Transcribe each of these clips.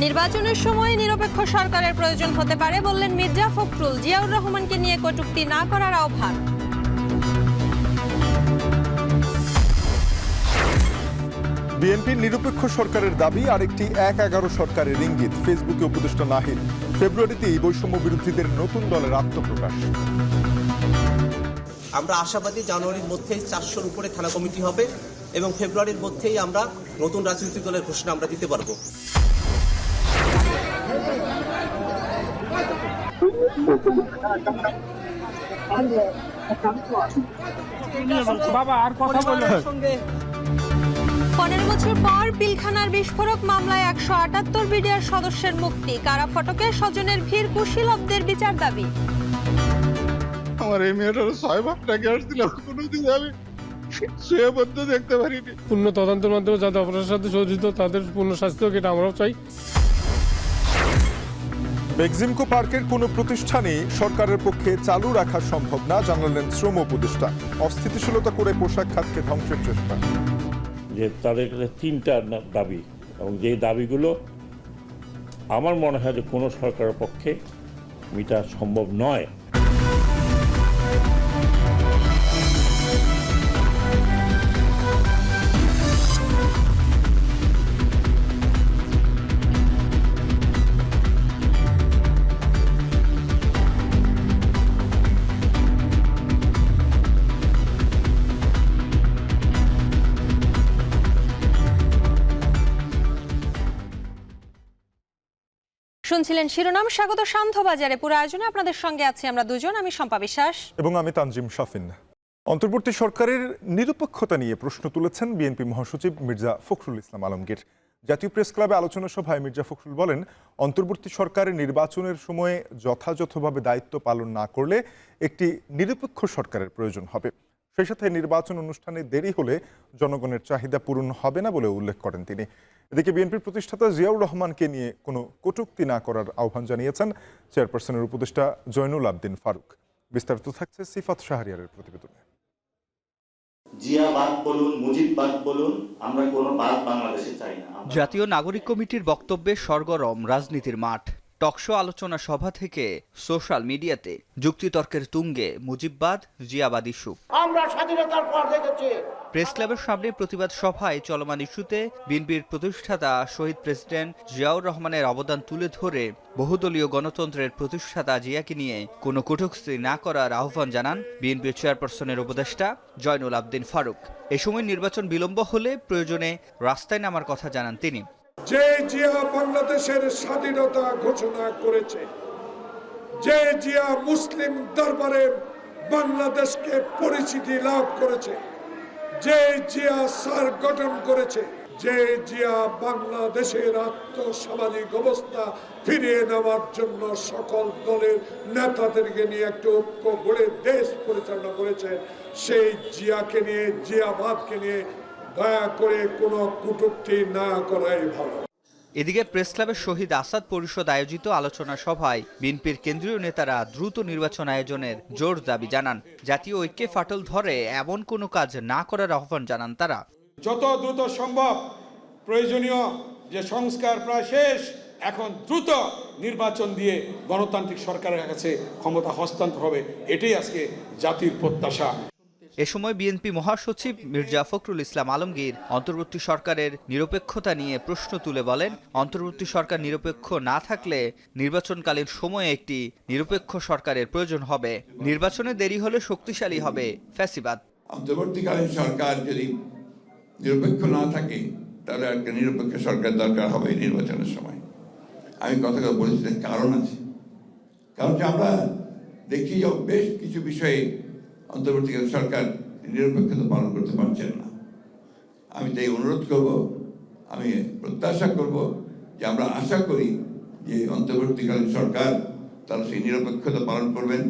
নির্বাচনের সময় নিরপেক্ষ সরকারের প্রয়োজন হতে পারে বললেন মির্জা ফখরুল। জিয়াউর রহমানকে নিয়ে কটূক্তি না করার আহ্বান। বিএনপির নিরপেক্ষ সরকারের দাবি আরেকটি ১/১১ সরকারের ইঙ্গিত। ফেসবুকে উপদেষ্টা নাহিদ। ফেব্রুয়ারিতেই বৈষম্য বিরোধীদের নতুন দলের আত্মপ্রকাশ। আমরা আশাবাদী জানুয়ারির মধ্যেই ৪০০-র উপরে থানা কমিটি হবে এবং ফেব্রুয়ারির মধ্যেই আমরা নতুন রাজনৈতিক দলের ঘোষণা আমরা দিতে পারবো। বাবা আর কথা বলো। ১৫ বছর পর পিলখানার বিস্ফোরক মামলায় ১৭৮ বিডিআর সদস্যের মুক্তি। কারা ফটকে স্বজনের ভিড়, কুশীলবদের বিচার দাবি। আমার এই মেয়েটার ৬ ভাগ টাকা আসছিল, কোনোদিন আমি শুয়ে পড়তে দেখতে পারিনি। পূর্ণ তদন্তের মাধ্যমে যাদের অপরাধের সাথে জড়িত তাদের পূর্ণ শাস্তি হোক, এটা আমরাও চাই। বেক্সিমকো পার্কের কোনো প্রতিষ্ঠানই সরকারের পক্ষে চালু রাখা সম্ভব না জানালেন শ্রম উপদেষ্টা। অস্থিতিশীলতা করে পোশাক খাতকে ধ্বংসের চেষ্টা। যে তাদের কাছে ৩টা দাবি, এবং যেই দাবিগুলো আমার মনে হয় যে কোনো সরকারের পক্ষে মেটা সম্ভব নয়। শুনছিলেন শিরোনাম। স্বাগত সান্ধ্যবাজারে। পুরো আয়োজনে আপনাদের সঙ্গে আছি আমরা দুজন, আমি শম্পা বিশ্বাস এবং আমি তানজিম শাফিন। অন্তর্বর্তী সরকারের নিরপেক্ষতা নিয়ে প্রশ্ন তুলেছেন বিএনপি মহাসচিব মির্জা ফখরুল ইসলাম আলমগীর। জাতীয় প্রেস ক্লাবে আলোচনা সভায় মির্জা ফখরুল বলেন, অন্তর্বর্তী সরকারের নির্বাচনের সময়ে যথাযথভাবে দায়িত্ব পালন না করলে একটি নিরপেক্ষ সরকারের প্রয়োজন হবে। সেই সাথে নির্বাচন অনুষ্ঠানে দেরি হলে জনগণের চাহিদা পূরণ হবে না বলে উল্লেখ করেন তিনি। এদিকে বিএনপির প্রতিষ্ঠাতা জিয়াউর রহমানকে নিয়ে কোনো কটূক্তি না করার আহ্বান জানিয়েছেন চেয়ারপারসনের উপদেষ্টা জয়নুল আবদিন ফারুক। বিস্তারিত থাকছে সিফাত শাহরিয়ারের প্রতিবেদনে। জিয়াবাদ বলুন, মুজিববাদ বলুন, আমরা কোনো বাদ বাংলাদেশে চাই না। জাতীয় নাগরিক কমিটির বক্তব্যে সরগরম রাজনীতির মাঠ। টকশো আলোচনা সভা থেকে সোশ্যাল মিডিয়াতে যুক্তিতর্কের তুঙ্গে মুজিববাদ, জিয়াবাদ ইস্যু। আমরা স্বাধীনতার পর দেখেছি। প্রেস ক্লাবের সামনে প্রতিবাদ সভায় চলমান ইস্যুতে বিএনপির প্রতিষ্ঠাতা শহীদ প্রেসিডেন্ট জিয়াউর রহমানের অবদান তুলে ধরে বহুদলীয় গণতন্ত্রের প্রতিষ্ঠাতা জিয়াকে নিয়ে কোনো কটূক্তি না করার আহ্বান জানান বিএনপির চেয়ারপারসনের উপদেষ্টা জয়নুল আবদিন ফারুক। এ সময় নির্বাচন বিলম্ব হলে প্রয়োজনে রাস্তায় নামার কথা জানান তিনি। যে জিয়া বাংলাদেশের স্বাধীনতা ঘোষণা করেছে, যে জিয়া মুসলিম দরবারে বাংলাদেশকে পরিচিতি লাভ করেছে, যে জিয়া সার গঠন করেছে, যে জিয়া বাংলাদেশের আর্থসামাজিক অবস্থা ফিরিয়ে নেওয়ার জন্য সকল দলের নেতাদেরকে নিয়ে একটা ঐক্য গড়ে দেশ পরিচালনা করেছেন, সেই জিয়াকে নিয়ে, জিয়াবাদকে নিয়ে দয়া করে কোনো কটূক্তি না করাই ভালো। এদিকে প্রেস ক্লাবের শহীদ আসাদ পরিষদ আয়োজিত আলোচনা সভায় বিএনপির কেন্দ্রীয় নেতারা দ্রুত নির্বাচন আয়োজনের জোর দাবি জানান। জাতীয় ঐক্যে ফাটল ধরে এমন কোনো কাজ না করার আহ্বান জানান তারা। যত দ্রুত সম্ভব প্রয়োজনীয় যে সংস্কার প্রায় শেষ, এখন দ্রুত নির্বাচন দিয়ে গণতান্ত্রিক সরকারের কাছে ক্ষমতা হস্তান্তর হবে, এটাই আজকে জাতির প্রত্যাশা। এ সময় বিএনপি মহাসচিব মির্জা ফখরুল ইসলাম আলমগীর অন্তর্বর্তী সরকারের নিরপেক্ষতা নিয়ে প্রশ্ন তুলে বলেন, অন্তর্বর্তী সরকার নিরপেক্ষ না থাকলে নির্বাচনকালীন সময়ে একটি নিরপেক্ষ সরকারের প্রয়োজন হবে। নির্বাচনে দেরি হলে শক্তিশালী হবে ফ্যাসিবাদ। অন্তর্বর্তীকালীন সরকার যদি নিরপেক্ষ না থাকে তাহলে একটা নিরপেক্ষ সরকার দরকার হবে নির্বাচনের সময়। আমি কথা বলেছি, কারণ আছে। কারণ আমরা দেখি যে বেশ কিছু বিষয়ে অন্তর্বর্তীকালীন সরকার নিরপেক্ষতা পালন করতে পারছেন না। আমি তাই অনুরোধ করব, আমি প্রত্যাশা করব যে আমরা আশা করি যে অন্তর্বর্তীকালীন সরকার তারা সেই নিরপেক্ষতা পালন করবেন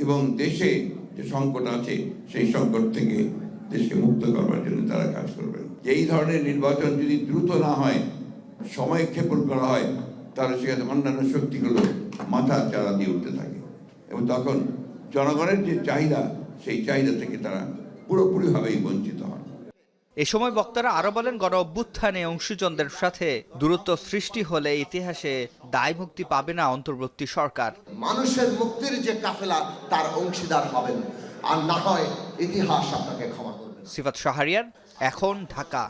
এবং দেশে যে সংকট আছে সেই সংকট থেকে দেশকে মুক্ত করবার জন্য তারা কাজ করবেন। এই ধরনের নির্বাচন যদি দ্রুত না হয়, সময় ক্ষেপণ করা হয়, তাহলে সেখানে অন্যান্য শক্তিগুলো মাথা চারা দিয়ে উঠতে থাকে এবং তখন জনগণের যে চাহিদা, সেই চাহিদা থেকে তারা পুরোপুরিভাবেই বঞ্চিত হন। এ সময় বক্তারা আরো বলেন, গণ অভ্যুত্থানে অংশীজনদের সাথে দূরত্ব সৃষ্টি হলে ইতিহাসে দায় মুক্তি পাবে না অন্তর্বর্তী সরকার। মানুষের মুক্তির যে কাফেলা তার অংশীদার হবেন, আর না হয় ইতিহাস আপনাকে ক্ষমা করবে। সিফাত শাহরিয়ার, এখন, ঢাকা।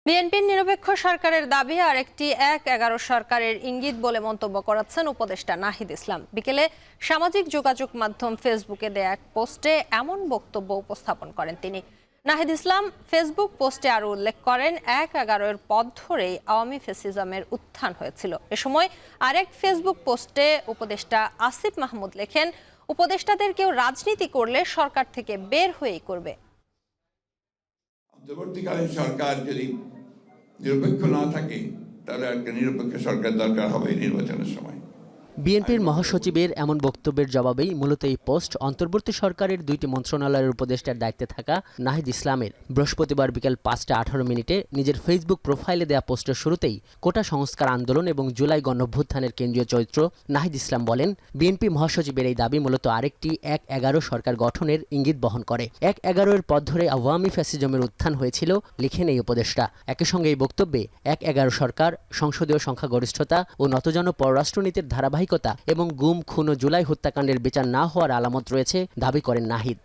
বিএনপির নিরপেক্ষ সরকারের দাবি আর একটি ১-১১ সরকারের ইঙ্গিত বলে মন্তব্য করেছেন উপদেষ্টা নাহিদ ইসলাম। বিকেলে সামাজিক যোগাযোগ মাধ্যম ফেসবুকে দেয়া এক পোস্টে এমন বক্তব্য উপস্থাপন করেন তিনি। নাহিদ ইসলাম ফেসবুক পোস্টে আরও উল্লেখ করেন, ১-১১-এর পথ ধরেই আওয়ামী ফ্যাসিজমের উত্থান হয়েছিল। এ সময় আরেক ফেসবুক পোস্টে উপদেষ্টা আসিফ মাহমুদ লেখেন, উপদেষ্টাদের কেউ রাজনীতি করলে সরকার থেকে বের হয়েই করবে। অন্তর্বর্তীকালীন সরকার যদি নিরপেক্ষ না থাকে তাহলে একটা নিরপেক্ষ সরকার দরকার হবে নির্বাচনের সময়। বিএনপির মহাসচিবের এমন বক্তব্যের জবাবেই মূলত এই পোস্ট অন্তর্বর্তী সরকারের 2টি মন্ত্রণালয়ের উপদেষ্টার দায়িত্বে থাকা নাহিদ ইসলামের। বৃহস্পতিবার বিকেল 5টা 18 মিনিটে নিজের ফেসবুক প্রোফাইলে দেয়া পোস্টের শুরুতেই কোটা সংস্কার আন্দোলন এবং জুলাই গণঅভ্যুত্থানের কেন্দ্রীয় চরিত্র নাহিদ ইসলাম বলেন, বিএনপি মহাসচিবের এই দাবি মূলত আরেকটি ১-১১ সরকার গঠনের ইঙ্গিত বহন করে। ১-১১-এর পথ ধরে আওয়ামী ফ্যাসিজমের উত্থান হয়েছিল, লিখেন এই উপদেষ্টা। একই সঙ্গে এই বক্তব্যে ১-১১ সরকার, সংসদীয় সংখ্যাগরিষ্ঠতা ও নতজন পররাষ্ট্রনীতির ধারাবাহিকতা এবং গুম, খুন ও জুলাই হত্যাকাণ্ডের বিচার না হওয়ার আলামত রয়েছে দাবি করেন নাহিদ।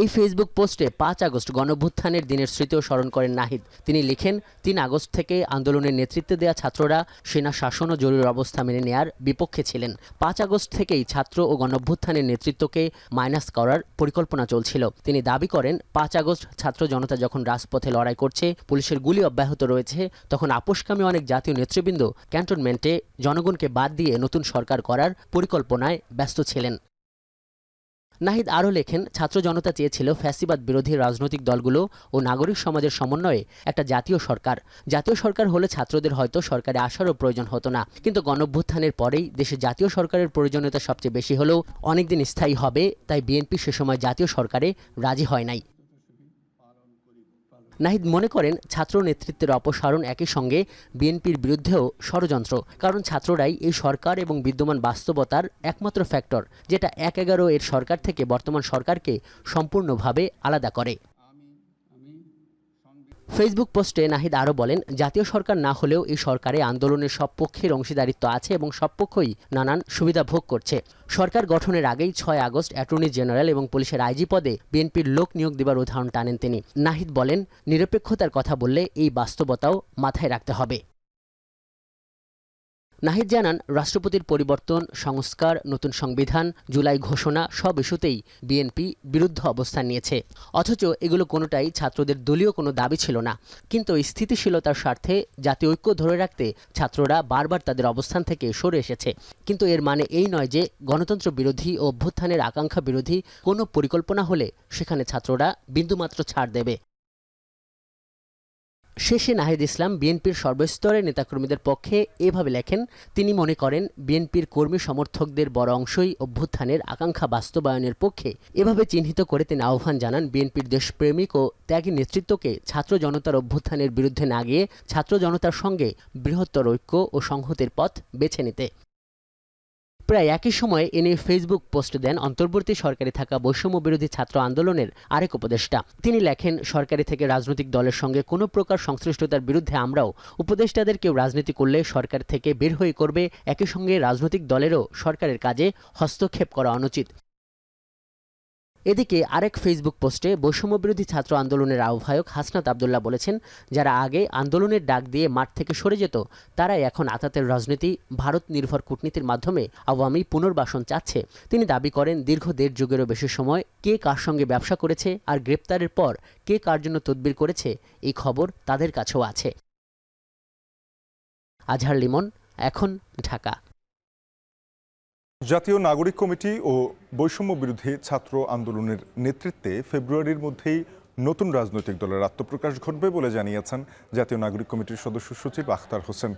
এই ফেসবুক পোস্টে ৫ আগস্ট গণঅভ্যুত্থানের দিনের স্মৃতিও স্মরণ করেন নাহিদ। তিনি লিখেন, ৩ আগস্ট থেকে আন্দোলনের নেতৃত্বে দেয়া ছাত্ররা সেনা শাসন ও জরুরি অবস্থা মেনে নেয়ার বিপক্ষে ছিলেন। ৫ আগস্ট থেকেই ছাত্র ও গণঅভ্যুত্থানের নেতৃত্বকে মাইনাস করার পরিকল্পনা চলছিল। তিনি দাবি করেন, ৫ আগস্ট ছাত্র জনতা যখন রাজপথে লড়াই করছে, পুলিশের গুলি অব্যাহত রয়েছে, তখন আপোষকামী অনেক জাতীয় নেতৃবৃন্দ ক্যান্টনমেন্টে জনগণকে বাদ দিয়ে নতুন সরকার করার পরিকল্পনায় ব্যস্ত ছিলেন। নাহিদ আরও লেখেন, ছাত্র জনতা চেয়েছিল ফ্যাসিবাদ বিরোধী রাজনৈতিক দলগুলো ও নাগরিক সমাজের সমন্বয়ে একটা জাতীয় সরকার। জাতীয় সরকার হলে ছাত্রদের হয়তো সরকারে আসারও প্রয়োজন হতো না, কিন্তু গণঅভ্যুত্থানের পরেই দেশে জাতীয় সরকারের প্রয়োজনীয়তা সবচেয়ে বেশি হলেও অনেকদিন স্থায়ী হবে, তাই বিএনপি সে সময় জাতীয় সরকারে রাজি হয় নাই। নাহিদ মনে করেন, ছাত্র নেতৃত্বের অপসারণ একই সঙ্গে বিএনপির বিরুদ্ধেও ষড়যন্ত্র, কারণ ছাত্ররাই এই সরকার এবং বিদ্যমান বাস্তবতার একমাত্র ফ্যাক্টর, যেটা ১-১১-এর সরকার থেকে বর্তমান সরকারকে সম্পূর্ণভাবে আলাদা করে। ফেসবুক পোস্টে নাহিদ আরও বলেন, জাতীয় সরকার না হলেও এই সরকারে আন্দোলনের সব পক্ষের অংশীদারিত্ব আছে এবং সব পক্ষই নানান সুবিধা ভোগ করছে। সরকার গঠনের আগেই ৬ আগস্ট অ্যাটর্নি জেনারেল এবং পুলিশের আইজি পদে বিএনপির লোক নিয়োগ দেবার উদাহরণ টানেন তিনি। নাহিদ বলেন, নিরপেক্ষতার কথা বললে এই বাস্তবতাও মাথায় রাখতে হবে। নাহিদ জানান, রাষ্ট্রপতির পরিবর্তন, সংস্কার, নতুন সংবিধান, জুলাই ঘোষণা সব ইস্যুতেই বিএনপি বিরুদ্ধ অবস্থান নিয়েছে, অথচ এগুলো কোনোটাই ছাত্রদের দলীয় কোনো দাবি ছিল না। কিন্তু স্থিতিশীলতার স্বার্থে জাতীয় ঐক্য ধরে রাখতে ছাত্ররা বারবার তাদের অবস্থান থেকে সরে এসেছে। কিন্তু এর মানে এই নয় যে গণতন্ত্র বিরোধী ও অভ্যুত্থানের আকাঙ্ক্ষা বিরোধী কোনো পরিকল্পনা হলে সেখানে ছাত্ররা বিন্দুমাত্র ছাড় দেবে। শেষে নাহিদ ইসলাম বিএনপির সর্বস্তরের নেতাকর্মীদের পক্ষে এভাবে লেখেন, তিনি মনে করেন বিএনপির কর্মী সমর্থকদের বড় অংশই অভ্যুত্থানের আকাঙ্ক্ষা বাস্তবায়নের পক্ষে। এভাবে চিহ্নিত করে তিনি আহ্বান জানান বিএনপির দেশপ্রেমিক ও ত্যাগী নেতৃত্বকে ছাত্র জনতার অভ্যুত্থানের বিরুদ্ধে না গিয়ে ছাত্র জনতার সঙ্গে বৃহত্তর ঐক্য ও সংহতির পথ বেছে নিতে। প্রায় একই সময়ে এনে ফেসবুক পোস্ট দেন অন্তর্বর্তী সরকারে থাকা বৈষম্য বিরোধী ছাত্র আন্দোলনের আরেক উপদেষ্টা। তিনি লেখেন, সরকারি থেকে রাজনৈতিক দলের সঙ্গে কোনো প্রকার সংশ্লিষ্টতার বিরুদ্ধে আমরাও। উপদেষ্টাদের কেউ রাজনীতি করলে সরকার থেকে বের হয়ে করবে, একই সঙ্গে রাজনৈতিক দলেরও সরকারের কাজে হস্তক্ষেপ করা অনুচিত। এদিকে আরেক ফেসবুক পোস্টে বৈষম্য বিরোধী ছাত্র আন্দোলনের আহ্বায়ক হাসনাত আবদুল্লাহ বলেছেন, যারা আগে আন্দোলনের ডাক দিয়ে মাঠ থেকে সরে যেত, তারাই এখন আতাতের রাজনীতি, ভারত নির্ভর কূটনীতির মাধ্যমে আওয়ামী পুনর্বাসন চাচ্ছে। তিনি দাবি করেন, দীর্ঘ ১.৫ যুগেরও বেশি সময় কে কার সঙ্গে ব্যবসা করেছে আর গ্রেপ্তারের পর কে কার জন্য তদবির করেছে, এই খবর তাদের কাছেও আছে। আজহার লিমন, এখন, ঢাকা। জাতীয় নাগরিক কমিটি ও বৈষম্য বিরোধী ছাত্র আন্দোলনের নেতৃত্বে ফেব্রুয়ারির মধ্যেই নতুন রাজনৈতিক দলের আত্মপ্রকাশ ঘটবে বলে জানিয়েছেন জাতীয় নাগরিক কমিটির সদস্য সচিব আখতার হোসেন।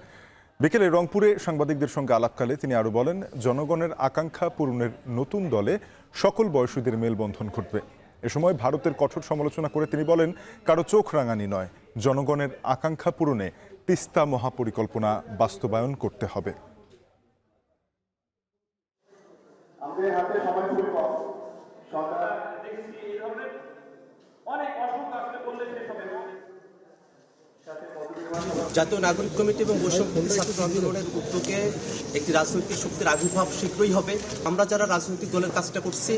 বিকেলে রংপুরে সাংবাদিকদের সঙ্গে আলাপকালে তিনি আরও বলেন, জনগণের আকাঙ্ক্ষা পূরণের নতুন দলে সকল বয়সীদের মেলবন্ধন ঘটবে। এ সময় ভারতের কঠোর সমালোচনা করে তিনি বলেন, কারো চোখ রাঙানি নয়, জনগণের আকাঙ্ক্ষা পূরণে তিস্তা মহাপরিকল্পনা বাস্তবায়ন করতে হবে। আমাদের হাতে সময় খুবই কম। সরকার জাতীয় নাগরিক কমিটি এবং বৈষম্যবিরোধী ছাত্র আন্দোলনের উদ্যোগে একটি রাজনৈতিক শক্তির আবির্ভাব শীঘ্রই হবে। আমরা যারা রাজনৈতিক দলের কাজটা করছি,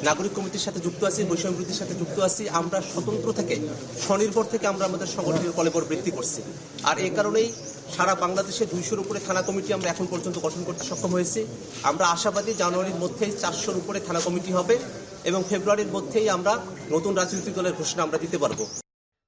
নাগরিক কমিটির সাথে যুক্ত আছি, বৈষম্যবিরোধীর সাথে যুক্ত আছি, আমরা স্বতন্ত্র থেকে স্বনির্ভর থেকে আমরা আমাদের সংগঠনের কলেবর বৃদ্ধি করছি। আর এই কারণেই সারা বাংলাদেশে 200-র উপরে থানা কমিটি আমরা এখন পর্যন্ত গঠন করতে সক্ষম হয়েছি। আমরা আশাবাদী জানুয়ারির মধ্যেই 400-র উপরে থানা কমিটি হবে এবং ফেব্রুয়ারির মধ্যেই আমরা নতুন রাজনৈতিক দলের ঘোষণা আমরা দিতে পারবো।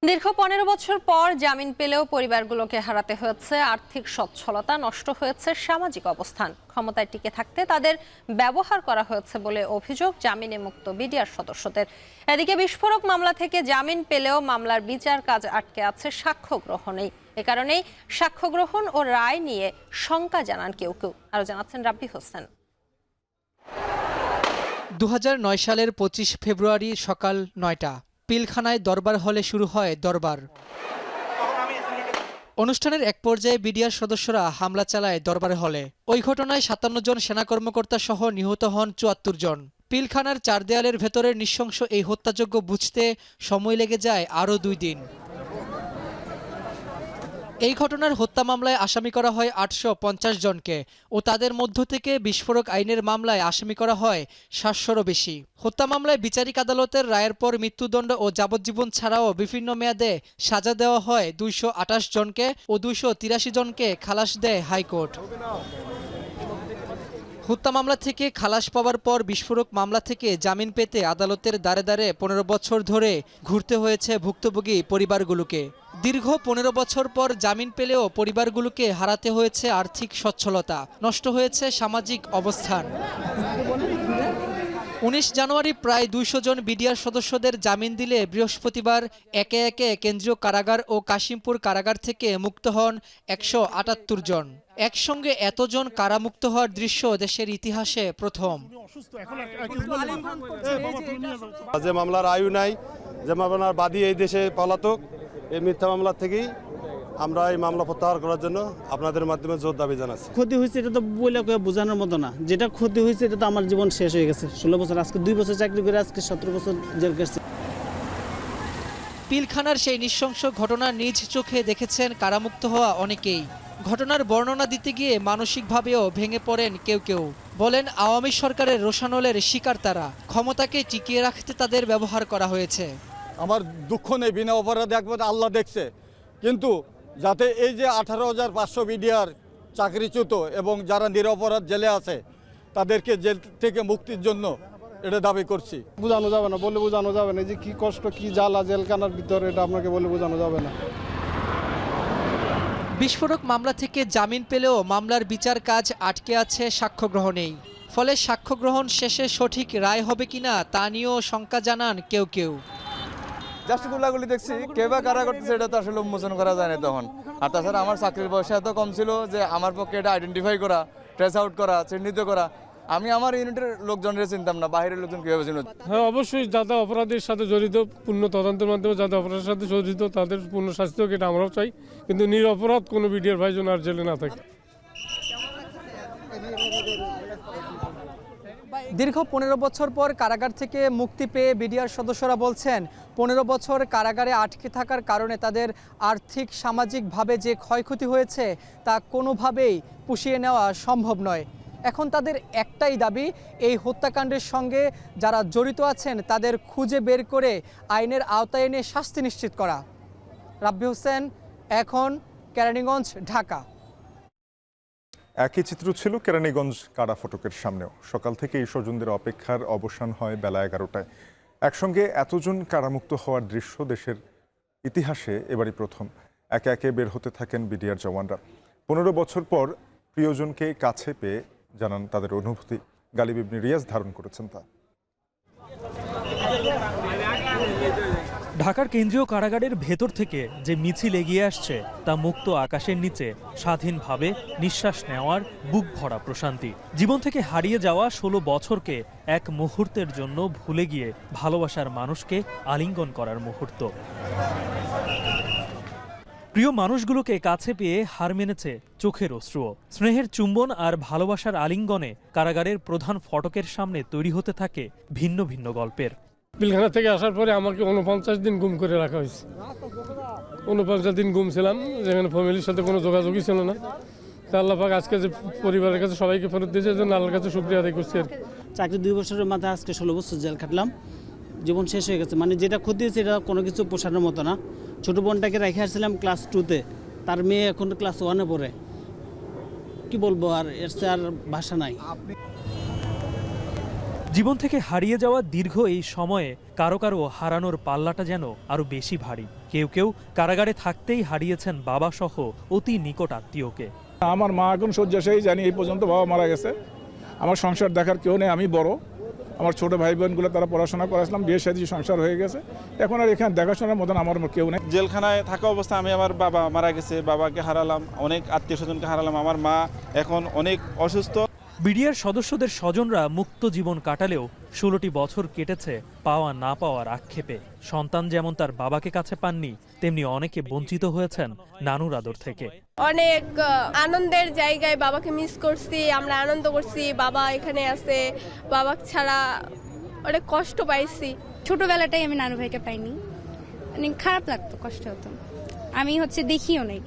দীর্ঘ 15 বছর পর জামিন পেলেও পরিবারগুলোকে হারাতে হয়েছে আর্থিক সচ্ছলতা, নষ্ট হয়েছে সামাজিক অবস্থান, ক্ষমতায় টিকে থাকতে তাদের ব্যবহার করা হয়েছে বলে অভিযোগ জামিনে মুক্ত বিডিআর সদস্যদের। এদিকে বিস্ফোরক মামলা থেকে জামিন পেলেও মামলার বিচার কাজ আটকে আছে সাক্ষ্য গ্রহণেই। এ কারণেই সাক্ষ্য গ্রহণ ও রায় নিয়ে শঙ্কা জানান কেউ কেউ। আরো জানাচ্ছেন রাব্বি হোসেন। 2009 সালের 25 ফেব্রুয়ারি সকাল 9টা পিলখানায় দরবার হলে শুরু হয় দরবার। অনুষ্ঠানের এক পর্যায়ে বিডিআর সদস্যরা হামলা চালায় দরবার হলে। ওই ঘটনায় 57 জন সেনা কর্মকর্তা সহ নিহত হন 74 জন। পিলখানার 4 দেয়ালের ভেতরের নৃশংস এই হত্যাযজ্ঞ বুঝতে সময় লেগে যায় আরও 2 দিন। এই ঘটনার হত্যা মামলায় আসামি করা হয় 850 জনকে ও তাদের মধ্য থেকে বিস্ফোরক আইনের মামলায় আসামি করা হয় 700-রও বেশি। হত্যা মামলায় বিচারিক আদালতের রায়ের পর মৃত্যুদণ্ড ও যাবজ্জীবন ছাড়াও বিভিন্ন মেয়াদে সাজা দেওয়া হয় 228 জনকে ও 283 জনকে খালাস দেয় হাইকোর্ট। হত্যা মামলা থেকে খালাস পাওয়ার পর বিস্ফোরক মামলা থেকে জামিন পেতে আদালতের দ্বারে দ্বারে 15 বছর ধরে ঘুরতে হয়েছে ভুক্তভোগী পরিবারগুলোকে। দীর্ঘ 15 বছর পর জামিন পেলেও পরিবারগুলোকে হারাতে হয়েছে আর্থিক সচ্ছলতা, নষ্ট হয়েছে সামাজিক অবস্থান। 19 জানুয়ারি প্রায় 200 জন বিডিআর সদস্যদের জামিন দিলে বৃহস্পতিবার একে একে কেন্দ্রীয় কারাগার ও কাশিমপুর কারাগার থেকে মুক্ত হন 178 জন। একসঙ্গে এতজন কারামুক্ত হওয়ার দৃশ্য দেশের ইতিহাসে প্রথম। যে মামলার আয়ু নাই, যে মামলার বাদী এই দেশে পলাতক, এই মিথ্যা মামলা থেকেই আমরা এই মামলা প্রত্যাহার করার জন্য আপনাদের মাধ্যমে জোর দাবি জানাচ্ছি। ক্ষতি হয়েছে এটা তো বলে বোঝানোর মতো না। যেটা ক্ষতি হয়েছে এটা তো আমার জীবন শেষ হয়ে গেছে। 16 বছর, আজকে 2 বছর চাকরি করে আজকে 17 বছর জেল কাটছি। পিলখানার সেই নৃশংস ঘটনা নিজ চোখে দেখেছেন কারামুক্ত হওয়া অনেকেই। ঘটনার বর্ণনা দিতে গিয়ে মানসিকভাবেও ভেঙে পড়েন কেউ কেউ। বলেন আওয়ামী সরকারের রোষানলের শিকার তারা, ক্ষমতাকে টিকিয়ে রাখতে তাদের ব্যবহার করা হয়েছে। আমার দুঃখ নেই, বিনা অপরাধে একবার আল্লাহ দেখছে, কিন্তু যাতে এই যে 18,500 বিডিআর চাকরিচ্যুত এবং যারা নিরপরাধ জেলে আছে তাদেরকে জেল থেকে মুক্তির জন্য এটা দাবি করছি। বোঝানো যাবে না, বলে বোঝানো যাবে না যে কি কষ্ট, কি জ্বালা জেলখানার ভিতরে, এটা আপনাকে বলে বোঝানো যাবে না। বিস্ফোরক মামলা থেকে জামিন পেলেও মামলার বিচার কাজ আটকে আছে সাক্ষ্য গ্রহণেই। ফলে সাক্ষ্য গ্রহণ শেষে সঠিক রায় হবে কিনা তা নিয়েও শঙ্কা জানান কেউ কেউ। জাস্ট গুলাগুলি দেখছি, কে বা কারা করতেছে এটা তো আসলে উন্মোচন করা যায় না তখন। আর তাছাড়া আমার চাকরির বয়স এত কম ছিল যে আমার পক্ষে এটা আইডেন্টিফাই করা, ট্রেস আউট করা, চিহ্নিত করা, আমি আমার ইউনিটের লোকজনের চিনতাম না, বাইরের লোকজন কিভাবে চিনত। হ্যাঁ, অবশ্যই যারা অপরাধের সাথে জড়িত, পূর্ণ তদন্তের মাধ্যমে যারা অপরাধের সাথে জড়িত তাদের পূর্ণ শাস্তি হোক, এটা আমরাও চাই। কিন্তু নিরপরাধ কোনো বিডিআর ভাই যেন আর জেলে না থাকে। দীর্ঘ 15 বছর পর কারাগার থেকে মুক্তি পেয়ে বিডিআর সদস্যরা বলছেন 15 বছর কারাগারে আটকে থাকার কারণে তাদের আর্থিক সামাজিকভাবে যে ক্ষয়ক্ষতি হয়েছে তা কোনোভাবেই পুষিয়ে নেওয়া সম্ভব নয়। এখন তাদের একটাই দাবি, এই হত্যাকাণ্ডের সঙ্গে যারা জড়িত আছেন তাদের খুঁজে বের করে আইনের আওতায় এনে শাস্তি নিশ্চিত করা। রাব্বি হোসেন, এখন, কেরানীগঞ্জ, ঢাকা। একই চিত্র ছিল কেরানীগঞ্জ কারা ফটকের সামনেও। সকাল থেকে এই স্বজনদের অপেক্ষার অবসান হয় বেলা 11টায়। একসঙ্গে এতজন কারামুক্ত হওয়ার দৃশ্য দেশের ইতিহাসে এবারই প্রথম। একে একে বের হতে থাকেন বিডিআর জওয়ানরা। 15 বছর পর প্রিয়জনকে কাছে পেয়ে জানান তাদের অনুভূতি। গালিব ইবনে রিয়াজ ধারণ করেছেন তা। ঢাকার কেন্দ্রীয় কারাগারের ভেতর থেকে যে মিছিল এগিয়ে আসছে তা মুক্ত আকাশের নিচে স্বাধীনভাবে নিঃশ্বাস নেওয়ার বুক ভরা প্রশান্তি। জীবন থেকে হারিয়ে যাওয়া 16 বছরকে এক মুহূর্তের জন্য ভুলে গিয়ে ভালোবাসার মানুষকে আলিঙ্গন করার মুহূর্ত। প্রিয় মানুষগুলোকে কাছে পেয়ে হার মেনেছে চোখের অশ্রুও। স্নেহের চুম্বন আর ভালোবাসার আলিঙ্গনে কারাগারের প্রধান ফটকের সামনে তৈরি হতে থাকে ভিন্ন ভিন্ন গল্পের। পিলখানা থেকে আসার পরে আমাকে 49 দিন গুম করে রাখা হয়েছে। 49 দিন গুম ছিলাম, যেখানে ফ্যামিলির সাথে কোনো যোগাযোগই ছিল না। তা আল্লাহ পাক আজকে যে পরিবারের কাছে সবাইকে ফেরত দিয়েছে, জন্য আল্লাহর কাছে শুকরিয়া আদায় করছি আর কি। চাকরি 2 বছরের মাথায় আজকে 16 বছর জেল খাটলাম। জীবন শেষ হয়ে গেছে, মানে যেটা ক্ষতি হয়েছে এটা কোনো কিছু পোষানোর মতো না। ছোটো বোনটাকে রেখে আসছিলাম ক্লাস 2-তে, তার মেয়ে এখন ক্লাস 1-এ পড়ে। কি বলবো, আর এর চেয়ে আর ভাষা নাই। জীবন থেকে হারিয়ে যাওয়া দীর্ঘ এই সময়ে কারো কারো হারানোর পাল্লাটা যেন আরো বেশি ভারী। কেউ কেউ কারাগারে থাকতেই হারিয়েছেন বাবা সহ অতি নিকট আত্মীয়কে। আমার মা এখন শয্যাশায়ী, জানি এই পর্যন্ত বাবা মারা গেছে। আমার সংসার দেখার কেউ নেই, আমি বড়। আমার ছোট ভাই বোনগুলো তারা পড়াশোনা করাছিলাম, বিয়ে শাদী সংসার হয়ে গেছে। এখন আর এখানে দেখাশোনার মতন আমার কেউ নেই। জেলখানায় থাকা অবস্থায় আমি আমার বাবা মারা গেছে, বাবাকে হারালাম, অনেক আত্মীয় স্বজনকে হারালাম। আমার মা এখন অনেক অসুস্থ। বিডিআর সদস্যদের স্বজনরা মুক্ত জীবন কাটালেও 16টি বছর কেটেছে পাওয়া না পাওয়ার আক্ষেপে। সন্তান যেমন তার বাবাকে কাছে পাননি, তেমনি অনেকে বঞ্চিত হয়েছেন নানুর আদর থেকে। অনেক আনন্দের জায়গায় বাবাকে মিস করছি, আমরা আনন্দ করছি, বাবা এখানে আছে। বাবা ছাড়া অনেক কষ্ট পাইছি। ছোটবেলাটাই আমি নানু ভাইকে পাইনি, মানে খারাপ লাগতো, কষ্ট হতো। আমি দেখিও নাই,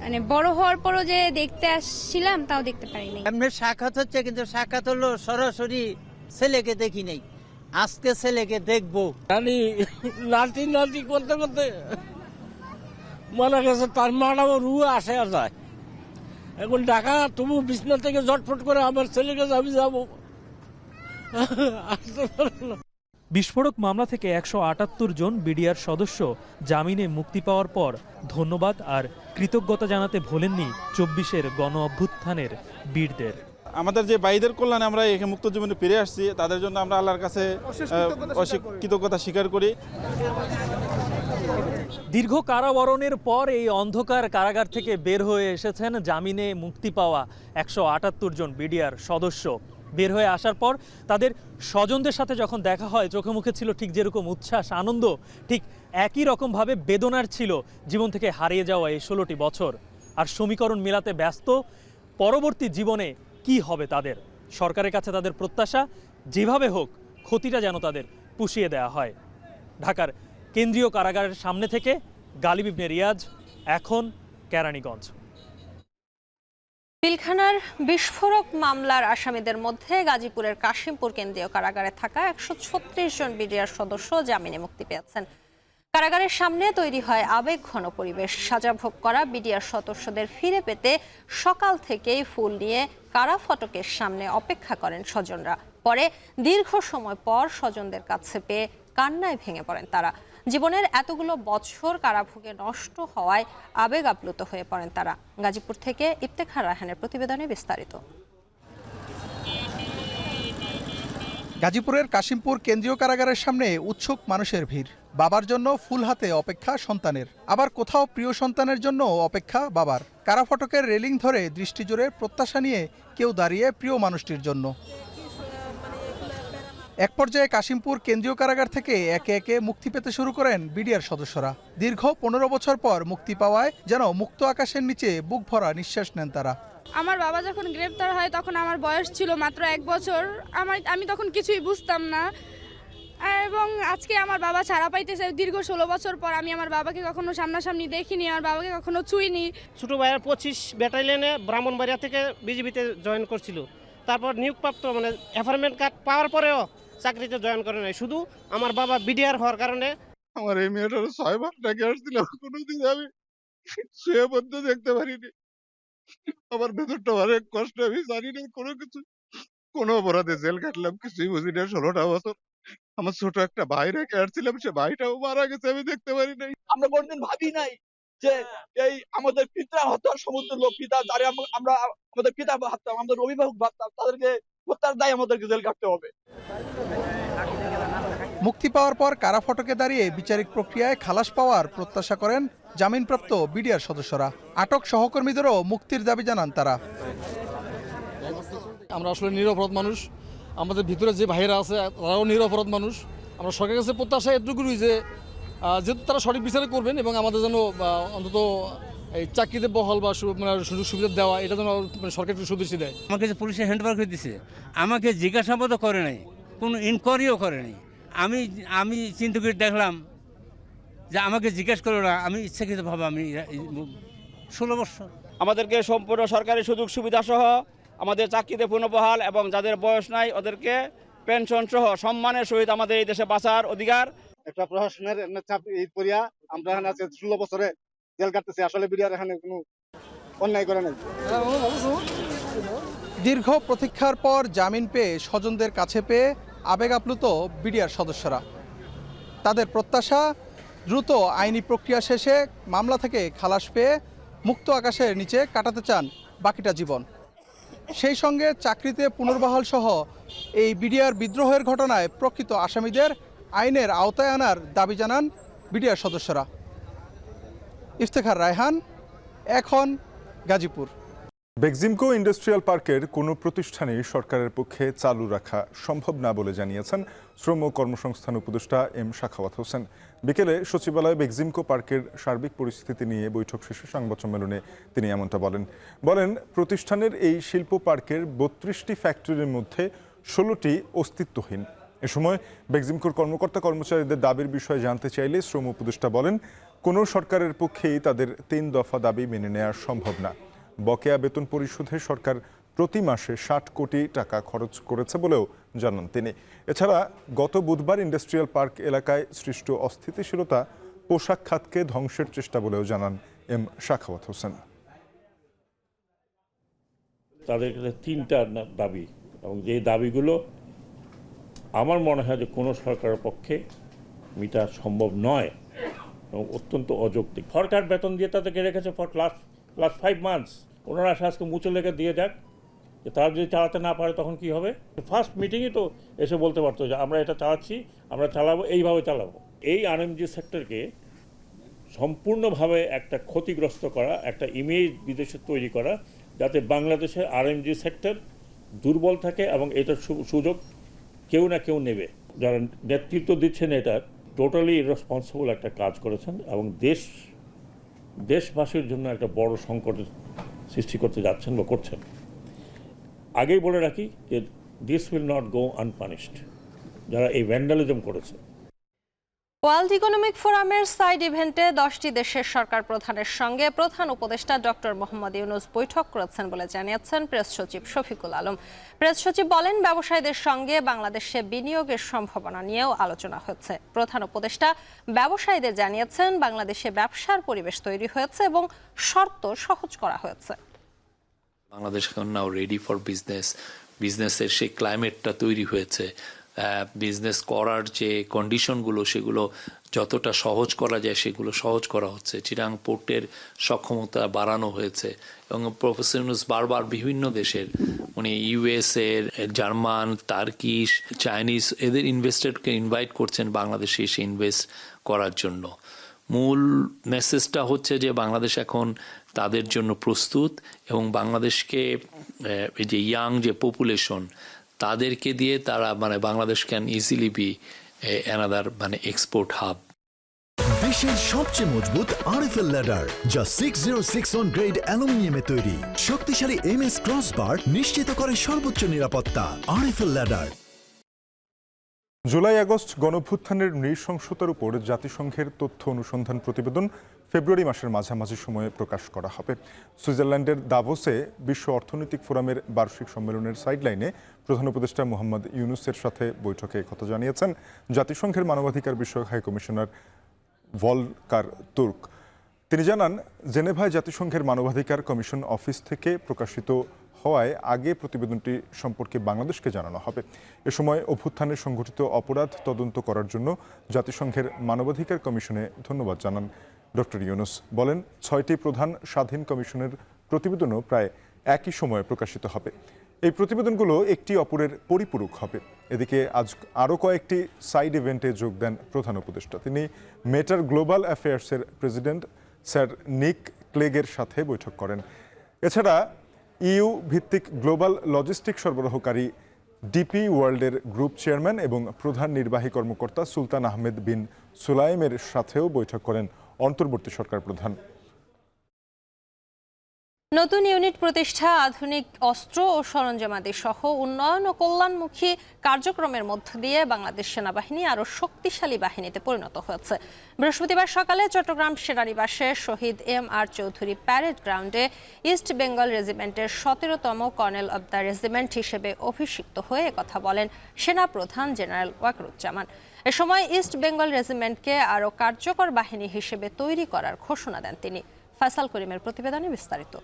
মানে বড় হওয়ার পরও যে দেখতে আসছিলাম তাও দেখতে পারিনি। এমনি সাক্ষাৎ হচ্ছে, কিন্তু সাক্ষাৎ হলো সরাসরি ছেলেকে দেখি নাই। আজকে ছেলেকে দেখবো। নাতি নাতি করতে করতে মারা গেছে, তার মাটাও রু আসে আর যায়। এখন ঢাকা তবু বিছনা থেকে জটফট করে আমার ছেলেকে আমি যাবো। বিস্ফোরক মামলা থেকে 178 জন বিডিআর সদস্য জামিনে মুক্তি পাওয়ার পর ধন্যবাদ আর কৃতজ্ঞতা জানাতে ভোলেননি 24-এর গণ অভ্যুত্থানের বীরদের। আমাদের যে ভাইদের কল্যাণে আমরা এখানে মুক্ত জীবনে ফিরে আসছি, তাদের জন্য আমরা আল্লাহর কাছে কৃতজ্ঞতা স্বীকার করি। দীর্ঘ কারাবরণের পর এই অন্ধকার কারাগার থেকে বের হয়ে এসেছেন জামিনে মুক্তি পাওয়া 178 জন বিডিআর সদস্য। বের হয়ে আসার পর তাদের স্বজনদের সাথে যখন দেখা হয়, চোখে মুখে ছিল ঠিক যেরকম উচ্ছ্বাস, আনন্দ, ঠিক একই রকমভাবে বেদনার ছিল জীবন থেকে হারিয়ে যাওয়া এই 16টি বছর। আর সমীকরণ মেলাতে ব্যস্ত পরবর্তী জীবনে কি হবে তাদের। সরকারের কাছে তাদের প্রত্যাশা, যেভাবে হোক ক্ষতিটা যেন তাদের পুষিয়ে দেওয়া হয়। ঢাকার কেন্দ্রীয় কারাগারের সামনে থেকে গালিব ইবনে রিয়াজ, এখন কেরানীগঞ্জ। পিলখানার বিস্ফোরক মামলার আসামিদের মধ্যে গাজীপুরের কাশিমপুর কেন্দ্রীয় কারাগারে থাকা 136 জন বিডিআর সদস্য জামিনে মুক্তি পেয়েছেন। কারাগারের সামনে তৈরি হয় আবেগঘন পরিবেশ। সাজা ভোগ করা বিডিআর সদস্যদের ফিরে পেতে সকাল থেকেই ফুল নিয়ে কারা ফটকের সামনে অপেক্ষা করেন স্বজনরা। পরে দীর্ঘ সময় পর স্বজনদের কাছে পেয়ে কান্নায় ভেঙে পড়েন তারা। জীবনের এতগুলো বছর কারাভোগে নষ্ট হওয়ায় আবেগ আপ্লুত হয়ে পড়েন তারা। গাজীপুর থেকে ইফতেখার রায়হানের প্রতিবেদনে বিস্তারিত। গাজীপুরের কাশিমপুর কেন্দ্রীয় কারাগারের সামনে উৎসুক মানুষের ভিড়। বাবার জন্য ফুল হাতে অপেক্ষা সন্তানের, আবার কোথাও প্রিয় সন্তানের জন্য অপেক্ষা বাবার। কারা ফটকের রেলিং ধরে দৃষ্টি জোরে প্রত্যাশা নিয়ে কেউ দাঁড়িয়ে প্রিয় মানুষটির জন্য। এক পর্যায়ে কাশিমপুর কেন্দ্রীয় কারাগার থেকে একে একে মুক্তি পেতে শুরু করেন বিডিআর সদস্যরা। দীর্ঘ 15 বছর পর মুক্তি পাওয়ায় যেন মুক্ত আকাশের নিচে বুক ভরা নিঃশ্বাস নেন তারা। আমার বাবা যখন গ্রেপ্তার হয় তখন আমার বয়স ছিল মাত্র 1 বছর। আমি তখন কিছুই বুঝতাম না, এবং আজকে আমার বাবা ছাড়া পাইতেছে দীর্ঘ 16 বছর পর। আমি আমার বাবাকে কখনো সামনাসামনি দেখিনি, আমার বাবাকে কখনো ছুঁইনি। ছোট ভাইয়ের 25 ব্যাটালিয়নে ব্রাহ্মণবাড়িয়া থেকে বিজিবিতে জয়েন করছিল। তারপর নিয়োগপ্রাপ্ত মানে অ্যাপয়েন্টমেন্ট কার্ড পাওয়ার পরেও চাকরিতে জয়েন করে নাই, শুধু আমার বাবা বিডিআর হওয়ার কারণে। আমার এই মেয়েটার 6 বার ডেকে আসছিলাম, কোনোদিন আমি শুয়ে পড়তে দেখতে পারিনি। আমার ভেতরটা অনেক কষ্ট, আমি জানি না কোনো কিছু, কোনো অপরাধে জেল কাটলাম কিছুই বুঝি না। 16টা বছর আমার ছোট একটা ভাই রেখে আসছিলাম, সে ভাইটাও মারা গেছে, আমি দেখতে পারি নাই। আমরা কোনদিন ভাবি নাই যে এই আমাদের পিতা হত্যার সমতুল্য পিতা, যারা আমরা আমাদের পিতা ভাবতাম, আমাদের অভিভাবক ভাবতাম, তাদেরকে হত্যার দায় আমাদেরকে জেল কাটতে হবে। মুক্তি পাওয়ার পর কারা ফটকে দাঁড়িয়ে বিচারিক প্রক্রিয়ায় খালাস পাওয়ার প্রত্যাশা করেন জামিনপ্রাপ্ত বিডিআর সদস্যরা। আটক সহকর্মীদেরও মুক্তির দাবি জানান তারা। আমরা আসলে নিরপরাধ মানুষ, আমাদের ভিতরে যে ভাইয়েরা আছে তারাও নিরপরাধ মানুষ। আমরা সরকারের কাছে প্রত্যাশা এটুকুই যে যেহেতু তারা সঠিক বিচার করবেন এবং আমাদের যেন অন্তত এই চাকরিতে বহাল বা সুযোগ সুবিধা দেওয়া, এটা যেন সরকার একটু সুদৃষ্টি দেয়। আমাকে যে পুলিশে হ্যান্ডওভার করে দিছে, আমাকে জিজ্ঞাসাবাদও করে নাই, কোনো ইনকোয়ারিও করে নাই। আমি চিন্তা করে দেখলাম যে আমাকে জিজ্ঞেস করলো না, আমি ইচ্ছাকৃতভাবে আমি 16 বছর। আমাদেরকে সম্পূর্ণ সরকারি সুযোগ সুবিধা সহ আমাদের চাকরিতে পুনর্বহাল এবং যাদের বয়স নাই ওদেরকে পেনশন সহ সম্মানের সহিত আমাদের এই দেশে বাঁচার অধিকার। একটা প্রশাসনের চাপ এই পরিয়া আমরা এখানে আছে 16 বছরে জেল কাটতেছি, আসলে বিডিআর এখানে কোনো অন্যায় করে নাই। দীর্ঘ প্রতীক্ষার পর জামিন পেয়ে স্বজনদের কাছে পেয়ে আবেগ আপ্লুত বিডিআর সদস্যরা। তাদের প্রত্যাশা দ্রুত আইনি প্রক্রিয়া শেষে মামলা থেকে খালাস পেয়ে মুক্ত আকাশের নিচে কাটাতে চান বাকিটা জীবন। সেই সঙ্গে চাকরিতে পুনর্বহাল সহ এই বিডিআর বিদ্রোহের ঘটনায় প্রকৃত আসামিদের আইনের আওতায় আনার দাবি জানান বিডিআর সদস্যরা। ইফতেখার রায়হান, এখন গাজীপুর। বেক্সিমকো ইন্ডাস্ট্রিয়াল পার্কের কোনো প্রতিষ্ঠানই সরকারের পক্ষে চালু রাখা সম্ভব না বলে জানিয়েছেন শ্রম ও কর্মসংস্থান উপদেষ্টা এম সাখাওয়াত হোসেন। বিকেলে সচিবালয়ে বেক্সিমকো পার্কের সার্বিক পরিস্থিতি নিয়ে বৈঠক শেষে সংবাদ সম্মেলনে তিনি এমনটা বলেন প্রতিষ্ঠানের এই শিল্প পার্কের 32টি ফ্যাক্টরির মধ্যে 16টি অস্তিত্বহীন। এ সময় বেক্সিমকোর কর্মকর্তা কর্মচারীদের দাবির বিষয়ে জানতে চাইলে শ্রম উপদেষ্টা বলেন কোনো সরকারের পক্ষেই তাদের 3 দফা দাবি মেনে নেওয়া সম্ভব না। বকেয়া বেতন পরিশোধে সরকার প্রতি মাসে 60 কোটি টাকা খরচ করেছে বলেও জানান তিনি। এছাড়া গত বুধবার ইন্ডাস্ট্রিয়াল পার্ক এলাকায় সৃষ্ট অস্থিতিশীলতা পোশাক খাতকে ধ্বংসের চেষ্টা বলেও জানান এম সাখাওয়াত হোসেন। তাদের কাছে 3টা দাবি এবং যে দাবিগুলো আমার মনে হয় যে কোনো সরকারের পক্ষে মিটা সম্ভব নয় এবং অত্যন্ত অযৌক্তিক। সরকার বেতন দিয়ে তাদেরকে রেখেছে ফর লাস্ট 5 মান্থস। ওনারা আজকে মুচে লেগে দিয়ে যাক, যে তারা যদি চালাতে না পারে তখন কি হবে? ফার্স্ট মিটিংই তো এসে বলতে পারতো যে আমরা এটা চালাচ্ছি, আমরা চালাবো, এইভাবে চালাবো। এই আরএমজি সেক্টরকে সম্পূর্ণভাবে একটা ক্ষতিগ্রস্ত করা, একটা ইমেজ বিদেশে তৈরি করা, যাতে বাংলাদেশের আরএমজি সেক্টর দুর্বল থাকে এবং এটার সুযোগ কেউ না কেউ নেবে। যারা নেতৃত্ব দিচ্ছেন এটা টোটালি ইররেসপন্সিবল একটা কাজ করেছেন এবং দেশবাসীর জন্য একটা বড় সংকটের সৃষ্টি করতে যাচ্ছেন বা করছেন। আগেই বলে রাখি যে দিস উইল নট গো আনপানিশড যারা এই ভ্যান্ডালিজম করেছে। ওয়ার্ল্ড ইকোনমিক ফোরামের সাইড ইভেন্টে 10টি দেশের সরকার প্রধানের সঙ্গে প্রধান উপদেষ্টা ডক্টর মোহাম্মদ ইউনূস বৈঠক করেছেন বলে জানিয়েছেন প্রেস সচিব শফিকুল আলম। প্রেস সচিব বলেন ব্যবসায়ীদের সঙ্গে বাংলাদেশে বিনিয়োগের সম্ভাবনা নিয়েও আলোচনা হয়েছে। প্রধান উপদেষ্টা ব্যবসায়ীদের জানিয়েছেন বাংলাদেশে ব্যবসার পরিবেশ তৈরি হয়েছে এবং শর্ত সহজ করা হয়েছে। বাংলাদেশ এখন নাও রেডি ফর বিজনেসের সেই ক্লাইমেটটা তৈরি হয়েছে। বিজনেস করার যে কন্ডিশনগুলো সেগুলো যতটা সহজ করা যায় সেগুলো সহজ করা হচ্ছে। চিটাং পোর্টের সক্ষমতা বাড়ানো হয়েছে এবং প্রফেসর ইউনূস বারবার বিভিন্ন দেশের উনি ইউএসএর, জার্মান, টার্কিশ, চাইনিজ এদের ইনভেস্টরকে ইনভাইট করছেন বাংলাদেশে এসে ইনভেস্ট করার জন্য। মূল মেসেজটা হচ্ছে যে বাংলাদেশ এখন তাদের জন্য প্রস্তুত এবং বাংলাদেশকে এই যে ইয়াং যে পপুলেশন তাদেরকে দিয়ে তারা Bangladesh can easily B another export hub. বিশ্বের সবচেয়ে মজবুত আরএফএল ল্যাডার যা 6061 গ্রেড অ্যালুমিনিয়ামে তৈরি। শক্তিশালী এমএস ক্রসবার নিশ্চিত করে সর্বোচ্চ নিরাপত্তা। RFL ladder. জুলাই আগস্ট গণঅভ্যুত্থানের নৃশংসতার উপর জাতিসংঘের তথ্য অনুসন্ধান প্রতিবেদন ফেব্রুয়ারি মাসের মাঝামাঝি সময়ে প্রকাশ করা হবে। সুইজারল্যান্ডের দাভোসে বিশ্ব অর্থনৈতিক ফোরামের বার্ষিক সম্মেলনের সাইডলাইনে প্রধান উপদেষ্টা মোহাম্মদ ইউনূসের সাথে বৈঠকে কথা জানিয়েছেন জাতিসংঘের মানবাধিকার বিষয়ক হাই কমিশনার ভলকার তুর্ক। তিনি জানান জেনেভায় জাতিসংঘের মানবাধিকার কমিশন অফিস থেকে প্রকাশিত হওয়ায় আগে প্রতিবেদনটি সম্পর্কে বাংলাদেশকে জানানো হবে। এ সময় অভ্যুত্থানে সংঘটিত অপরাধ তদন্ত করার জন্য জাতিসংঘের মানবাধিকার কমিশনে ধন্যবাদ জানান ডক্টর ইউনূস। বলেন 6টি প্রধান স্বাধীন কমিশনের প্রতিবেদনও প্রায় একই সময়ে প্রকাশিত হবে। এই প্রতিবেদনগুলো একটি অপরের পরিপূরক হবে। এদিকে আজ আরও কয়েকটি সাইড ইভেন্টে যোগ দেন প্রধান উপদেষ্টা। তিনি মেটার গ্লোবাল অ্যাফেয়ার্সের প্রেসিডেন্ট স্যার নিক ক্লেগের সাথে বৈঠক করেন। এছাড়া ইউ ভিত্তিক গ্লোবাল লজিস্টিক সরবরাহকারী ডিপি ওয়ার্ল্ডের গ্রুপ চেয়ারম্যান এবং প্রধান নির্বাহী কর্মকর্তা সুলতান আহমেদ বিন সুলাইমের সাথেও বৈঠক করেন অন্তর্বর্তী সরকার প্রধান। নতুন ইউনিট প্রতিষ্ঠা, আধুনিক অস্ত্র ও সরঞ্জামাদি সহ উন্নয়ন ও কল্যাণমুখী কার্যক্রমের মধ্য দিয়ে বাংলাদেশ সেনাবাহিনী আরও শক্তিশালী বাহিনীতে পরিণত হয়েছে। বৃহস্পতিবার সকালে চট্টগ্রাম সেনানিবাসে শহীদ MR চৌধুরী প্যারেড গ্রাউন্ডে ইস্ট বেঙ্গল রেজিমেন্টের 17তম কর্নেল অব দ্য রেজিমেন্ট হিসেবে অভিষিক্ত হয়ে কথা বলেন সেনাপ্রধান জেনারেল ওয়াকারুজ্জামান। এ সময় ইস্ট বেঙ্গল রেজিমেন্টকে আরও কার্যকর বাহিনী হিসেবে তৈরি করার ঘোষণা দেন তিনি। ফয়সাল করিমের প্রতিবেদনে বিস্তারিত।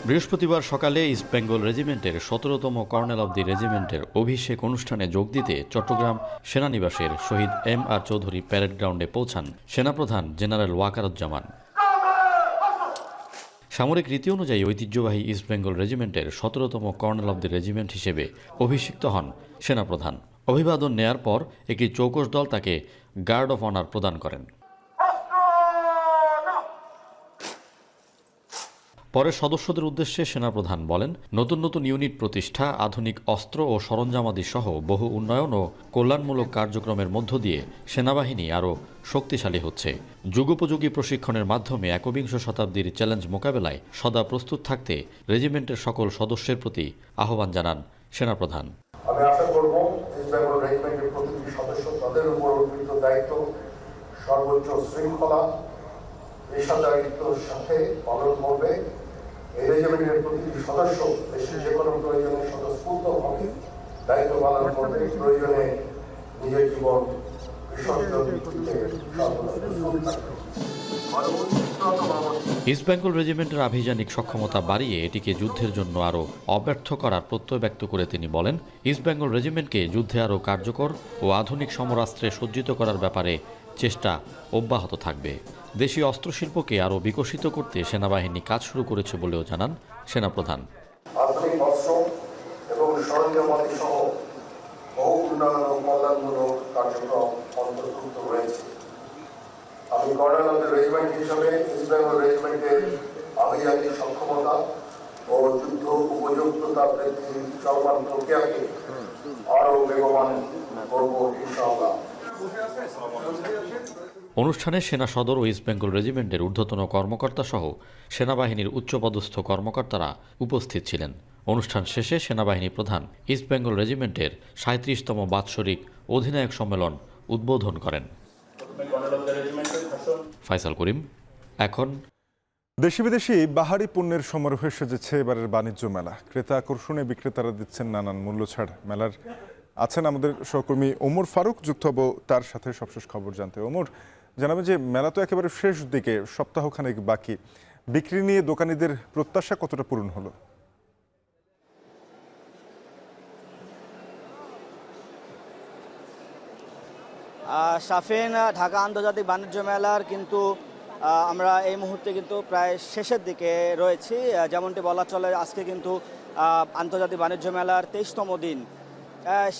বৃহস্পতিবার সকালে ইস্ট বেঙ্গল রেজিমেন্টের 17তম কর্নেল অব দি রেজিমেন্টের অভিষেক অনুষ্ঠানে যোগ দিতে চট্টগ্রাম সেনানিবাসের শহীদ MR চৌধুরী প্যারেড গ্রাউন্ডে পৌঁছান সেনাপ্রধান জেনারেল ওয়াকারুজ্জামান। সামরিক রীতি অনুযায়ী ঐতিহ্যবাহী ইস্ট বেঙ্গল রেজিমেন্টের 17তম কর্নেল অব দি রেজিমেন্ট হিসেবে অভিষিক্ত হন সেনাপ্রধান। অভিবাদন নেয়ার পর একটি চৌকস দল তাকে গার্ড অফ অনার প্রদান করেন। পরে সদস্যদের উদ্দেশ্যে সেনাপ্রধান বলেন, নতুন নতুন ইউনিট প্রতিষ্ঠা, আধুনিক অস্ত্র ও সরঞ্জামাদি সহ বহু উন্নয়ন ও কল্যাণমূলক কার্যক্রমের মধ্য দিয়ে সেনাবাহিনী আরও শক্তিশালী হচ্ছে। যুগোপযোগী প্রশিক্ষণের মাধ্যমে একবিংশ শতাব্দীর চ্যালেঞ্জ মোকাবেলায় সদা প্রস্তুত থাকতে রেজিমেন্টের সকল সদস্যের প্রতি আহ্বান জানান সেনাপ্রধান। আমি আশা করব ইস্ট বেঙ্গল রেজিমেন্টের প্রতিটি সদস্য তাদের উপর অর্পিত দায়িত্ব সর্বোচ্চ শৃঙ্খলা পেশাদারিত্বের সাথে পালন করবে। এই রেজিমেন্টের প্রতিটি সদস্য দেশের যে কোনো প্রয়োজনে স্বতঃস্ফূর্তভাবে দায়িত্ব পালন করবে, প্রয়োজনে নিজের জীবন বিসর্জন দিতে সর্বদা প্রস্তুত থাকবে। ইস্ট বেঙ্গল রেজিমেন্টের আভিযানিক সক্ষমতা বাড়িয়ে এটিকে যুদ্ধের জন্য আরও অব্যর্থ করার প্রত্যয় ব্যক্ত করে তিনি বলেন, ইস্ট বেঙ্গল রেজিমেন্টকে যুদ্ধে আরও কার্যকর ও আধুনিক সমরাস্ত্রে সজ্জিত করার ব্যাপারে চেষ্টা অব্যাহত থাকবে। দেশীয় অস্ত্রশিল্পকে আরও বিকশিত করতে সেনাবাহিনী কাজ শুরু করেছে বলেও জানান সেনাপ্রধান। আধুনিক অস্ত্র এবং সরঞ্জামাদি সহ বহু উন্নয়ন ও কল্যাণমূলক কার্যক্রম অন্তর্ভুক্ত রয়েছে। আমি কর্নেল অব দ্য রেজিমেন্ট হিসেবে ইস্ট বেঙ্গল রেজিমেন্টের আভিযানিক সক্ষমতা ও যুদ্ধ উপযুক্ততা বৃদ্ধির চলমান প্রক্রিয়াকে আরও বেগবান করব ইনশাআল্লাহ। অনুষ্ঠানে সেনা সদর ও ইস্ট বেঙ্গল রেজিমেন্টের ঊর্ধ্বতন কর্মকর্তা সহ সেনাবাহিনীর উচ্চপদস্থ কর্মকর্তারা উপস্থিত ছিলেন। অনুষ্ঠান শেষে সেনাবাহিনী প্রধান ইস্ট বেঙ্গল রেজিমেন্টের 37তম বাৎসরিক অধিনায়ক সম্মেলন উদ্বোধন করেন। ফয়সাল করিম, এখন। দেশি বিদেশি বাহারি পণ্যের সমারোহে সেজেছে এবারের বাণিজ্য মেলা। ক্রেতা আকর্ষণে বিক্রেতারা দিচ্ছেন নানান মূল্য ছাড়। মেলার আছেন আমাদের সহকর্মী ওমর ফারুক, যুক্ত হব তার সাথে সবশেষ খবর জানতে। ওমর, জানাবেন যে মেলা তো একেবারে শেষ দিকে, সপ্তাহখানেক বাকি, বিক্রি নিয়ে দোকানীদের প্রত্যাশা কতটা পূরণ হলো? শাফিন, ঢাকা আন্তর্জাতিক বাণিজ্য মেলার কিন্তু আমরা এই মুহূর্তে কিন্তু প্রায় শেষের দিকে রয়েছি। যেমনটি বলা চলে, আজকে কিন্তু আন্তর্জাতিক বাণিজ্য মেলার 23তম দিন।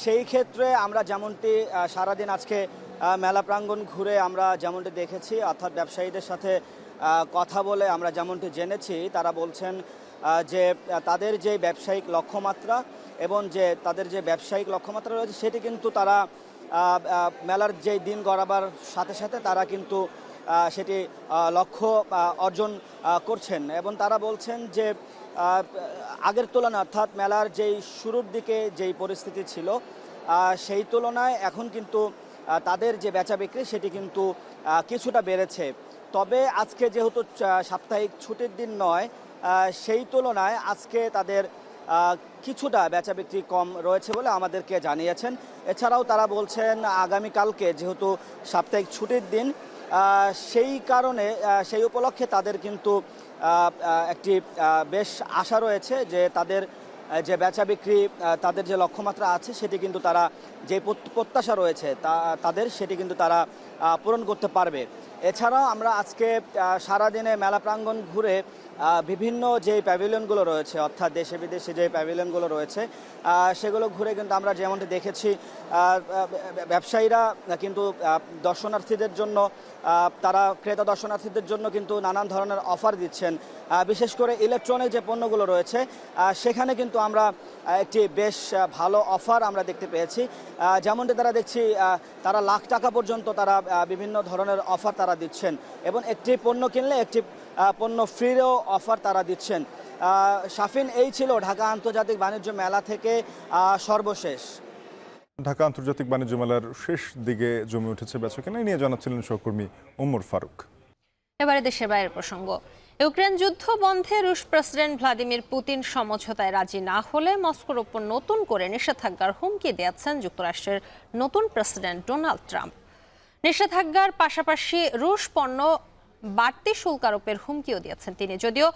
সেই ক্ষেত্রে আমরা যেমনটি সারাদিন আজকে মেলা প্রাঙ্গণ ঘুরে আমরা যেমনটি দেখেছি, অর্থাৎ ব্যবসায়ীদের সাথে কথা বলে আমরা যেমনটি জেনেছি, তারা বলছেন যে তাদের যে ব্যবসায়িক লক্ষ্যমাত্রা এবং যে তাদের যে ব্যবসায়িক লক্ষ্যমাত্রা রয়েছে সেটি কিন্তু তারা মেলার যে দিন গড়াবার সাথে সাথে তারা কিন্তু সেটি লক্ষ্য অর্জন করছেন। এবং তারা বলছেন যে আগের তুলনায়, অর্থাৎ মেলার যেই শুরুর দিকে যেই পরিস্থিতি ছিল সেই তুলনায় এখন কিন্তু তাদের যে বেচা বিক্রি সেটি কিন্তু কিছুটা বেড়েছে। তবে আজকে যেহেতু সাপ্তাহিক ছুটির দিন নয়, সেই তুলনায় আজকে তাদের কিছুটা বেচা বিক্রি কম রয়েছে বলে আমাদেরকে জানিয়েছেন। এছাড়াও তারা বলছেন আগামীকালকে যেহেতু সাপ্তাহিক ছুটির দিন, সেই কারণে সেই উপলক্ষে তাদের কিন্তু একটি বেশ আশা রয়েছে যে তাদের যে বেচা বিক্রি, তাদের যে লক্ষ্যমাত্রা আছে সেটি কিন্তু তারা যে প্রত্যাশা রয়েছে তাদের সেটি কিন্তু তারা পূরণ করতে পারবে। এছাড়াও আমরা আজকে সারাদিনে মেলা প্রাঙ্গণ ঘুরে বিভিন্ন যে প্যাভিলিয়নগুলো রয়েছে, অর্থাৎ দেশে বিদেশে যে প্যাভিলিয়নগুলো রয়েছে সেগুলো ঘুরে কিন্তু আমরা যেমনটি দেখেছি, ব্যবসায়ীরা কিন্তু দর্শনার্থীদের জন্য, তারা ক্রেতা দর্শনার্থীদের জন্য কিন্তু নানান ধরনের অফার দিচ্ছেন। বিশেষ করে ইলেকট্রনিক যে পণ্যগুলো রয়েছে সেখানে কিন্তু আমরা একটি বেশ ভালো অফার আমরা দেখতে পেয়েছি। যেমনটি তারা দেখছি, তারা লাখ টাকা পর্যন্ত তারা বিভিন্ন ধরনের অফার তারা তারা দিচ্ছেন এবং একটি পণ্য কিনলে একটি পণ্য ফ্রিরও অফার তারা দিচ্ছেন। শাফিন, এই ছিল ঢাকা আন্তর্জাতিক বাণিজ্য মেলা থেকে সর্বশেষ। ঢাকা আন্তর্জাতিক বাণিজ্য মেলার শেষ দিকে জমে উঠেছে বেচাকেনা নিয়ে জানাচ্ছিলেন সহকর্মী ওমর ফারুক। এবারে দেশের বাইরের প্রসঙ্গ। ইউক্রেন যুদ্ধ বন্ধে রুশ প্রেসিডেন্ট ভ্লাদিমির পুতিন সমঝোতায় রাজি না হলে মস্কোর ওপর নতুন করে নিষেধাজ্ঞার হুমকি দিয়েছেন যুক্তরাষ্ট্রের নতুন প্রেসিডেন্ট ডোনাল্ড ট্রাম্প। নিষেধাজ্ঞার পাশাপাশি রুশ পণ্য বাড়তি শুল্ক আরোপের হুমকিও দিয়েছেন তিনি, যদিও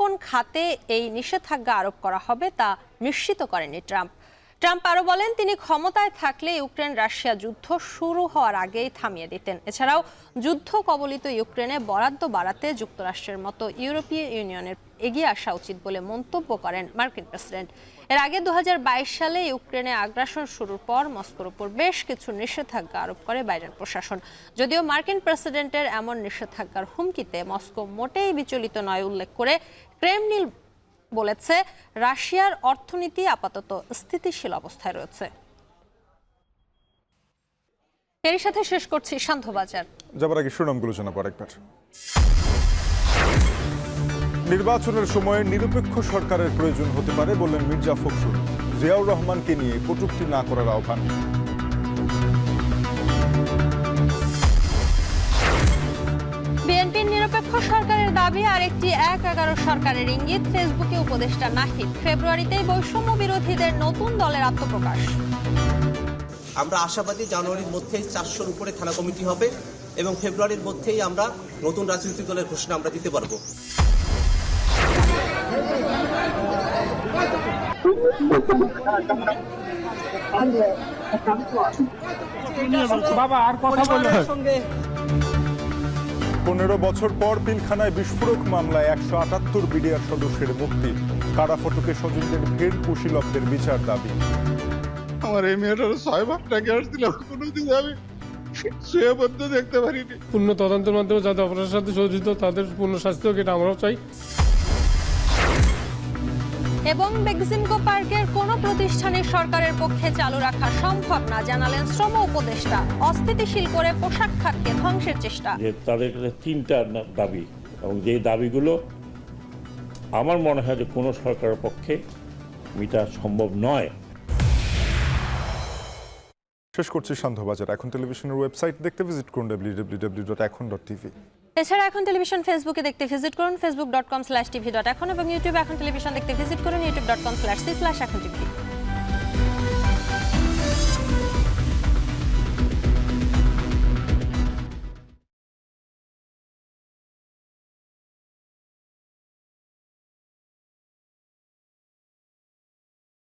কোন খাতে এই নিষেধাজ্ঞা আরোপ করা হবে তা নিশ্চিত করেননি ট্রাম্প আরও বলেন, তিনি ক্ষমতায় থাকলে ইউক্রেন রাশিয়া যুদ্ধ শুরু হওয়ার আগেই থামিয়ে দিতেন। এছাড়াও যুদ্ধ কবলিত ইউক্রেনে বরাদ্দ বাড়াতে যুক্তরাষ্ট্রের মতো ইউরোপীয় ইউনিয়নের এগিয়ে আসা উচিত বলে মন্তব্য করেন মার্কিন প্রেসিডেন্ট। এর আগে 2022 সালে ইউক্রেনে আগ্রাসন শুরুর পর মস্কোর উপর বেশ কিছু নিষেধাজ্ঞা আরোপ করে বাইডেন প্রশাসন। যদিও মার্কিন প্রেসিডেন্টের এমন নিষেধাজ্ঞার হুমকিতে মস্কো মোটেই বিচলিত নয় উল্লেখ করে ক্রেমলিন বলেছে, রাশিয়ার অর্থনীতি আপাতত স্থিতিশীল অবস্থায় রয়েছে। এর সাথে শেষ করছি সান্ধ্যবাজার। যাবার আগে শিরোনামগুলো জানাবো আরেকবার। নির্বাচনের সময় নিরপেক্ষ সরকারের প্রয়োজন হতে পারে বললেন মির্জা ফখরুল। জিয়াউর রহমানকে নিয়ে কটূক্তি না করার আহ্বান। বিএনপির নিরপেক্ষ সরকারের দাবি আর একটি ১/১১ সরকারের ইঙ্গিত, ফেসবুকে উপদেষ্টা নাহিদ। ফেব্রুয়ারিতেই বৈষম্য বিরোধীদের নতুন দলের আত্মপ্রকাশ। আমরা আশাবাদী জানুয়ারির মধ্যেই 400-র উপরে থানা কমিটি হবে এবং ফেব্রুয়ারির মধ্যেই আমরা নতুন রাজনৈতিক দলের ঘোষণা আমরা দিতে পারবো। বাবা আর কথা বলে 15 বছর পর পিলখানায় বিস্ফোরক মামলায় 178 বিডিআর সদস্যের মুক্তি। কারা ফটকে স্বজনদের ভিড়, কুশীলবদের বিচার দাবি। আমার এই মেয়েটার 6 ভাগ টাকা আসছিলাম, কোনোদিন আমি শুয়ে পড়তে দেখতে পারিনি। পূর্ণ তদন্তের মাধ্যমে যাদের অপরাধের সাথে জড়িত তাদের পূর্ণ শাস্তি হোক, এটা আমরাও চাই। এবং বেক্সিমকো পার্কের কোনো প্রতিষ্ঠানে সরকারের পক্ষে চালু রাখা সম্ভব না, জানালেন শ্রম উপদেষ্টা। অস্থিতিশীল করে পোশাক খাতকে ধ্বংসের চেষ্টা। যে তাদের কাছে 3টা দাবি এবং যে দাবিগুলো আমার মনে হয় যে কোনো সরকারের পক্ষে মেটা সম্ভব নয়। শেষ করছি সান্ধ্যবাজার। এখন টেলিভিশনের ওয়েবসাইট দেখতে ভিজিট করুন www.ekhon.tv। এছাড়া এখন টেলিভিশন ফেসবুকে দেখতে ভিজিট করুন facebook.com/tv.ekhon এবং ইউটিউবে এখন টেলিভিশন দেখতে ভিজিট করুন youtube.com/c/ekhon TV।